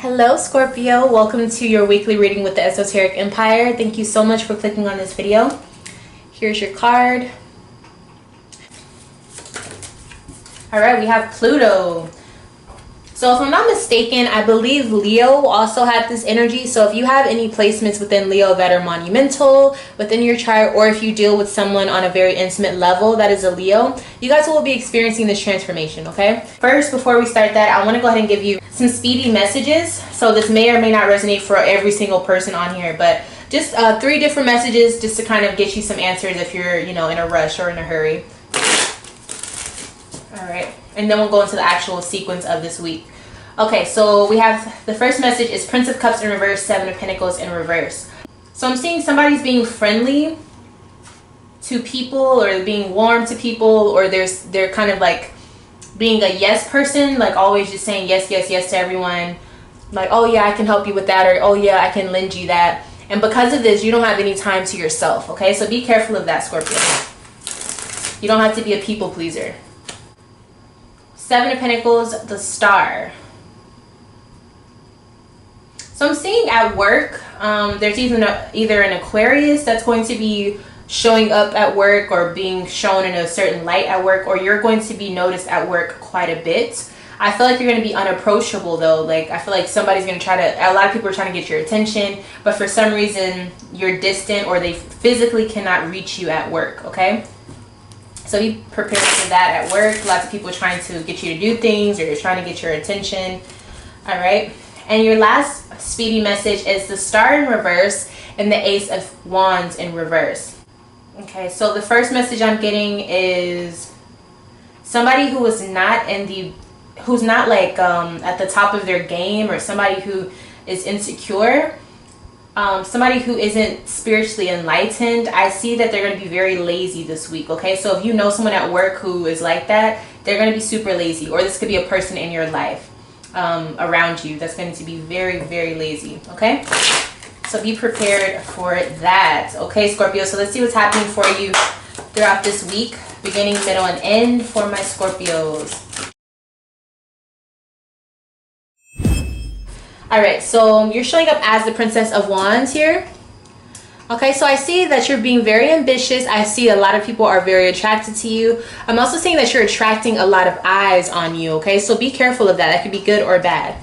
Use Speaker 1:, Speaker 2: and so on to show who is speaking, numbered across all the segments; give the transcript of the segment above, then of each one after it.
Speaker 1: Hello Scorpio, welcome to your weekly reading with the Esoteric Empire. Thank you so much for clicking on this video. Here's your card. Alright, we have Pluto. So if I'm not mistaken, I believe Leo also had this energy. So if you have any placements within Leo that are monumental within your chart, or if you deal with someone on a very intimate level that is a Leo, you guys will be experiencing this transformation, okay? First, before we start that, I want to go ahead and give you some speedy messages. So this may or may not resonate for every single person on here, but just 3 different messages just to kind of get you some answers if you're, in a rush or in a hurry. All right, and then we'll go into the actual sequence of this week. Okay, so we have the first message is Prince of Cups in reverse, 7 of Pentacles in reverse. So I'm seeing somebody's being friendly to people, or being warm to people, or they're kind of like being a yes person, like always just saying yes, yes, yes to everyone. Like, oh yeah, I can help you with that, or oh yeah, I can lend you that. And because of this, you don't have any time to yourself, okay? So be careful of that, Scorpio. You don't have to be a people pleaser. 7 of Pentacles, the Star. So I'm seeing at work, there's either an Aquarius that's going to be showing up at work or being shown in a certain light at work, or you're going to be noticed at work quite a bit. I feel like you're going to be unapproachable though. Like, I feel like somebody's going to a lot of people are trying to get your attention, but for some reason you're distant, or they physically cannot reach you at work, okay? So be prepared for that at work. Lots of people are trying to get you to do things, or you're trying to get your attention. All right. And your last speedy message is the Star in reverse and the Ace of Wands in reverse. Okay. So the first message I'm getting is somebody who is not who's not like at the top of their game, or somebody who is insecure. Somebody who isn't spiritually enlightened. I see that they're going to be very lazy this week, okay? So if you know someone at work who is like that, they're going to be super lazy. Or this could be a person in your life around you that's going to be very, very lazy, okay? So be prepared for that, okay, Scorpio? So let's see what's happening for you throughout this week, beginning, middle, and end for my Scorpios. Alright, so you're showing up as the Princess of Wands here. Okay, so I see that you're being very ambitious. I see a lot of people are very attracted to you. I'm also seeing that you're attracting a lot of eyes on you, okay? So be careful of that. That could be good or bad.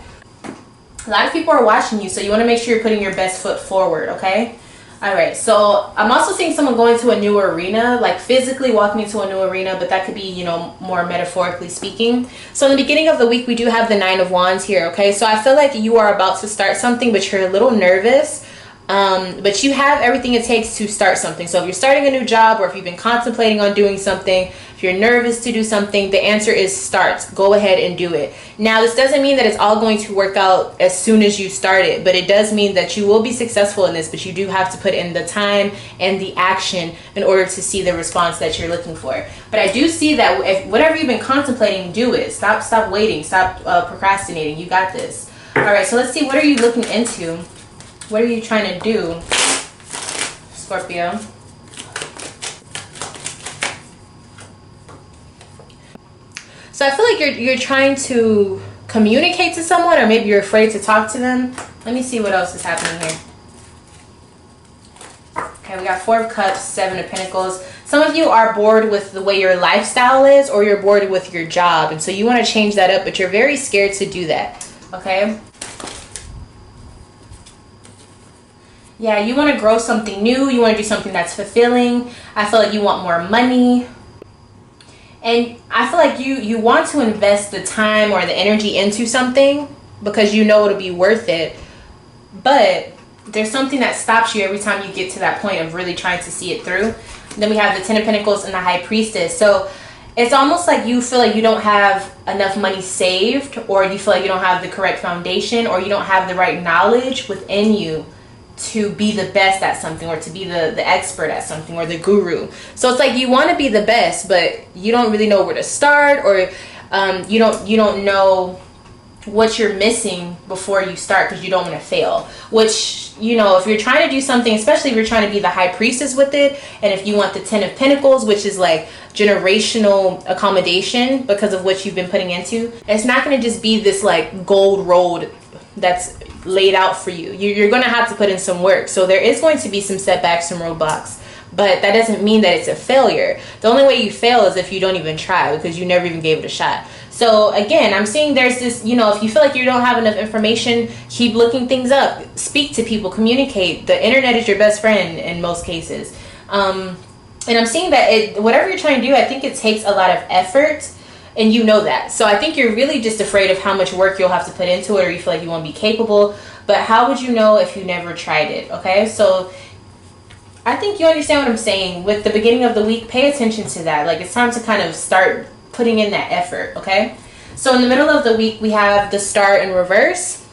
Speaker 1: A lot of people are watching you, so you want to make sure you're putting your best foot forward, okay? Alright, so I'm also seeing someone going to a new arena, like physically walking into a new arena, but that could be, more metaphorically speaking. So in the beginning of the week, we do have the 9 of Wands here, okay? So I feel like you are about to start something, but you're a little nervous. But you have everything it takes to start something. So if you're starting a new job, or if you've been contemplating on doing something, if you're nervous to do something, the answer is start. Go ahead and do it. Now, this doesn't mean that it's all going to work out as soon as you start it, but it does mean that you will be successful in this, but you do have to put in the time and the action in order to see the response that you're looking for. But I do see that if whatever you've been contemplating, do it. Stop waiting. Stop procrastinating. You got this. All right, so let's see. What are you looking into? What are you trying to do, Scorpio? So I feel like you're trying to communicate to someone, or maybe you're afraid to talk to them. Let me see what else is happening here. Okay, we got 4 of Cups, 7 of Pentacles. Some of you are bored with the way your lifestyle is, or you're bored with your job, and so you want to change that up, but you're very scared to do that, okay? Yeah, you want to grow something new. You want to do something that's fulfilling. I feel like you want more money. And I feel like you want to invest the time or the energy into something because you know it'll be worth it. But there's something that stops you every time you get to that point of really trying to see it through. And then we have the 10 of Pentacles and the High Priestess. So it's almost like you feel like you don't have enough money saved, or you feel like you don't have the correct foundation, or you don't have the right knowledge within you to be the best at something, or to be the expert at something, or the guru. So it's like you want to be the best, but you don't really know where to start, or you don't know what you're missing before you start because you don't want to fail. Which, if you're trying to do something, especially if you're trying to be the High Priestess with it, and if you want the 10 of Pentacles, which is like generational accommodation because of what you've been putting into, it's not going to just be this like gold road that's laid out for you. You're going to have to put in some work. So there is going to be some setbacks, some roadblocks, but that doesn't mean that it's a failure. The only way you fail is if you don't even try, because you never even gave it a shot. So again, I'm seeing there's this, you know, if you feel like you don't have enough information, keep looking things up, speak to people, communicate. The internet is your best friend in most cases. And I'm seeing that whatever you're trying to do, I think it takes a lot of effort, and you know that. So I think you're really just afraid of how much work you'll have to put into it, or you feel like you won't be capable. But how would you know if you never tried it? Okay, so I think you understand what I'm saying. With the beginning of the week, pay attention to that. Like, it's time to kind of start putting in that effort, okay? So in the middle of the week, we have the star in reverse.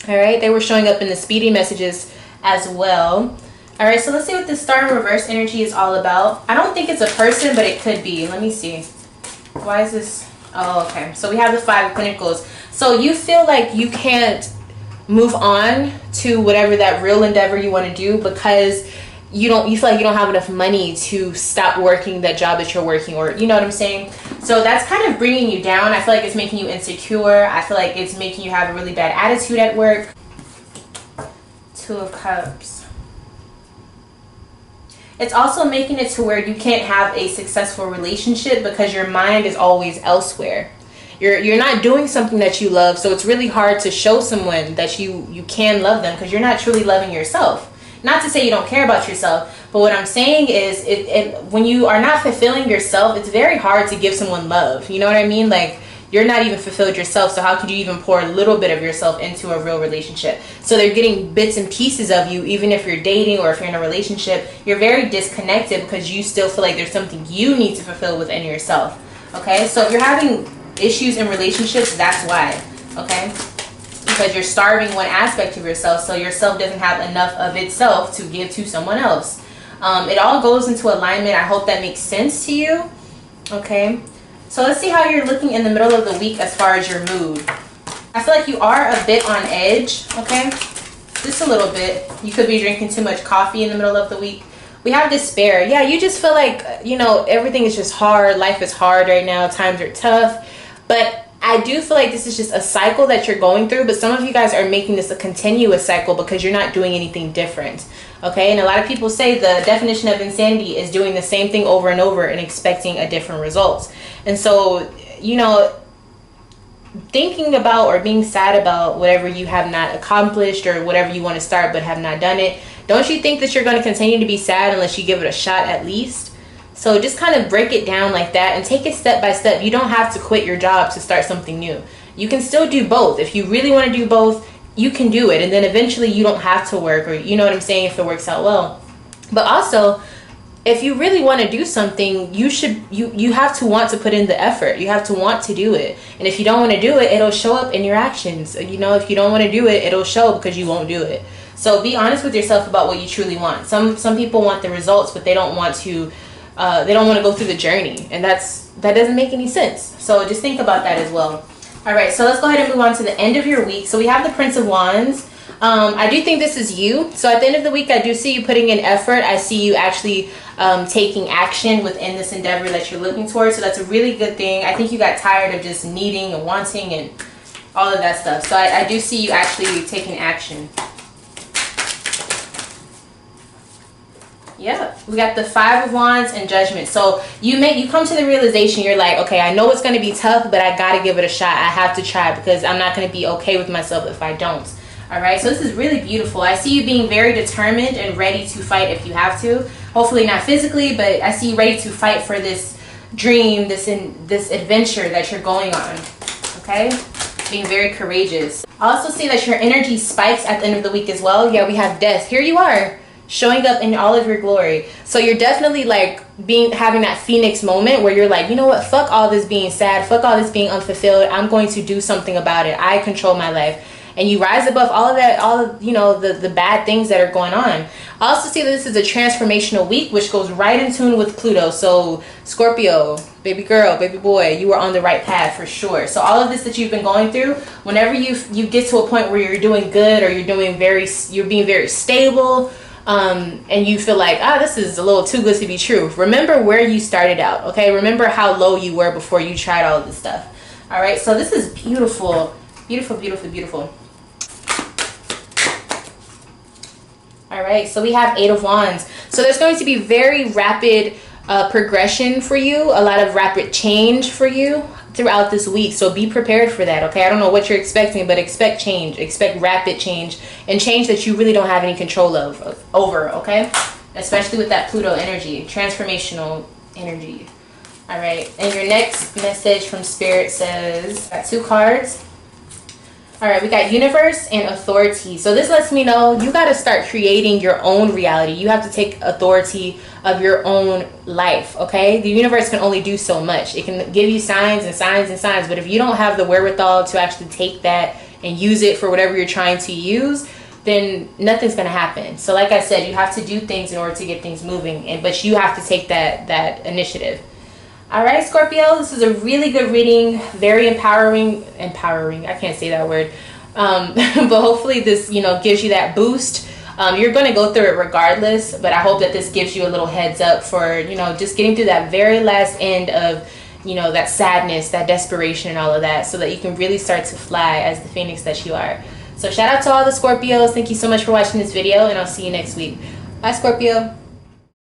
Speaker 1: All right, they were showing up in the speedy messages as well. All right, so let's see what the star in reverse energy is all about. I don't think it's a person, but it could be. Let me see. Why is this? Oh, okay. So we have the 5 of Pentacles. So you feel like you can't move on to whatever that real endeavor you want to do because you feel like you don't have enough money to stop working that job that you're working, or you know what I'm saying? So that's kind of bringing you down. I feel like it's making you insecure. I feel like it's making you have a really bad attitude at work. 2 of Cups. It's also making it to where you can't have a successful relationship because your mind is always elsewhere. You're not doing something that you love, so it's really hard to show someone that you can love them because you're not truly loving yourself. Not to say you don't care about yourself, but what I'm saying is when you are not fulfilling yourself, it's very hard to give someone love. You know what I mean? Like, you're not even fulfilled yourself, so how could you even pour a little bit of yourself into a real relationship? So they're getting bits and pieces of you, even if you're dating or if you're in a relationship. You're very disconnected because you still feel like there's something you need to fulfill within yourself. Okay? So if you're having issues in relationships, that's why. Okay? Because you're starving one aspect of yourself, so yourself doesn't have enough of itself to give to someone else. It all goes into alignment. I hope that makes sense to you. Okay, so let's see how you're looking in the middle of the week as far as your mood. I feel like you are a bit on edge. Okay, just a little bit. You could be drinking too much coffee in the middle of the week. We have despair. Yeah, you just feel like, you know, everything is just hard. Life is hard right now. Times are tough. But I do feel like this is just a cycle that you're going through, but some of you guys are making this a continuous cycle because you're not doing anything different. Okay, and a lot of people say the definition of insanity is doing the same thing over and over and expecting a different result. And so, you know, thinking about or being sad about whatever you have not accomplished or whatever you want to start but have not done it, don't you think that you're going to continue to be sad unless you give it a shot at least? So just kind of break it down like that and take it step by step. You don't have to quit your job to start something new. You can still do both. If you really want to do both, you can do it. And then eventually you don't have to work, or you know what I'm saying, if it works out well. But also, if you really want to do something, you have to want to put in the effort. You have to want to do it. And if you don't want to do it, it'll show up in your actions. You know, if you don't want to do it, it'll show because you won't do it. So be honest with yourself about what you truly want. Some people want the results, but they don't want to go through the journey, and that doesn't make any sense. So just think about that as well. All right, so let's go ahead and move on to the end of your week. So we have the Prince of Wands. I do think this is you. So at the end of the week, I do see you putting in effort. I see you actually taking action within this endeavor that you're looking towards. So that's a really good thing. I think you got tired of just needing and wanting and all of that stuff. So I do see you actually taking action. Yeah, we got the 5 of Wands and Judgment. So you come to the realization, you're like, okay, I know it's going to be tough, but I got to give it a shot. I have to try because I'm not going to be okay with myself if I don't. All right, so this is really beautiful. I see you being very determined and ready to fight if you have to. Hopefully not physically, but I see you ready to fight for this dream, this adventure that you're going on. Okay, being very courageous. I also see that your energy spikes at the end of the week as well. Yeah, we have Death. Here you are, showing up in all of your glory. So you're definitely like having that phoenix moment where you're like, you know what, fuck all this being sad, fuck all this being unfulfilled, I'm going to do something about it. I control my life. And you rise above all of that, all of, you know, the bad things that are going on. I also see that this is a transformational week, which goes right in tune with Pluto. So Scorpio, baby girl, baby boy, you are on the right path for sure. So all of this that you've been going through, whenever you get to a point where you're doing good, or you're being very stable, and you feel like, this is a little too good to be true, remember where you started out. Okay, remember how low you were before you tried all of this stuff. All right, so this is beautiful, beautiful, beautiful, beautiful. All right, so we have Eight of Wands. So there's going to be very rapid progression for you, a lot of rapid change for you throughout this week. So be prepared for that, okay? I don't know what you're expecting, but expect change, expect rapid change, and change that you really don't have any control over, okay? Especially with that Pluto energy, transformational energy. All right, and your next message from Spirit says, got 2 cards. All right, we got Universe and Authority. So this lets me know you got to start creating your own reality. You have to take authority of your own life, okay? The universe can only do so much. It can give you signs and signs and signs, but if you don't have the wherewithal to actually take that and use it for whatever you're trying to use, then nothing's going to happen. So like I said, you have to do things in order to get things moving, but you have to take that initiative. All right, Scorpio, this is a really good reading, very empowering, I can't say that word, but hopefully this, gives you that boost. You're going to go through it regardless, but I hope that this gives you a little heads up for, just getting through that very last end of, that sadness, that desperation and all of that, so that you can really start to fly as the phoenix that you are. So shout out to all the Scorpios. Thank you so much for watching this video, and I'll see you next week. Bye, Scorpio.